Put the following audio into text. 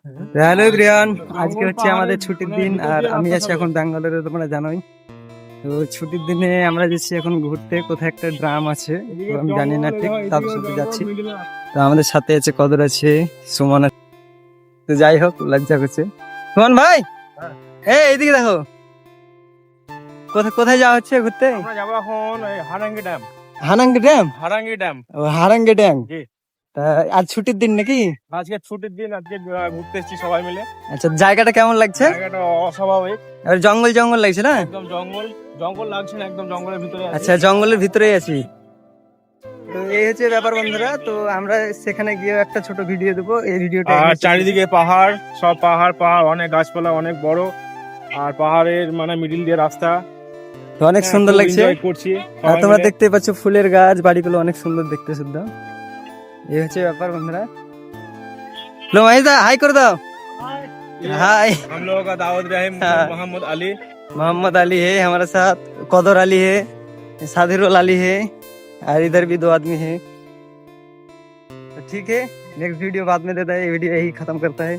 Hello everyone, আজকে হচ্ছে আমাদের ছুটির দিন আর আমি আছি এখন ব্যাঙ্গালোরে, তোমরা জানোই। তো ছুটির দিনে আমরা যাচ্ছি এখন ঘুরতে, কোথায় একটা ড্রাম আছে তো আমি জানি না ঠিক, তাদের সাথে যাচ্ছি। তো আমাদের সাথে আছে কদর আছে, সুমন আছে। তো যাই হোক, লজ্জা করছে। সুমন ভাই, এইদিকে দেখো, কোথায় কোথায় যাওয়া হচ্ছে ঘুরতে? আমরা যাবো এখন হারাঙ্গি ড্যাম। হানাঙ্গি ড্যাম। হারাঙ্গি ড্যাম। ও হারাঙ্গি ড্যাম। জি। তা আজ ছুটির দিন নাকি? আজকে ছুটির দিন, আজকে ঘুরতে এসেছি সবাই মিলে। আচ্ছা, জায়গাটা কেমন লাগছে? জায়গাটা অস্বাভাবিক, আর জঙ্গল জঙ্গল লাগছে না? একদম জঙ্গল জঙ্গল লাগছে না, একদম জঙ্গলের ভিতরে আছি। আচ্ছা, জঙ্গলের ভিতরেই আছি। তো এই হচ্ছে ব্যাপার বন্ধুরা, তো আমরা সেখানে গিয়ে একটা ছোট ভিডিও দেবো, এই ভিডিওটা। আর চারিদিকে পাহাড়, সব পাহাড় পাহাড়, অনেক গাছপালা, অনেক বড়। আর পাহাড়ের মানে মিডিল দিয়ে রাস্তা, তো অনেক সুন্দর খুব লাগছে। enjoy করছি আর সবাই তোমরা মিলে। দেখতে পাচ্ছ ফুলের গাছ, বাড়িগুলো অনেক সুন্দর দেখতে শুদ্ধ। এই হচ্ছে ব্যাপার বন্ধুরা। লো মাহিদা, হাই করে দাও। हाय, हम लोगों का दाऊद रहे हाँ। मोहम्मद अली। मोहम्मद अली है हमारे साथ, कदर अली है, सादिरुल अली है, और इधर भी 2 आदमी है। तो ठीक है, नेक्स्ट वीडियो बाद में देता है, ये वीडियो यही खत्म करता है।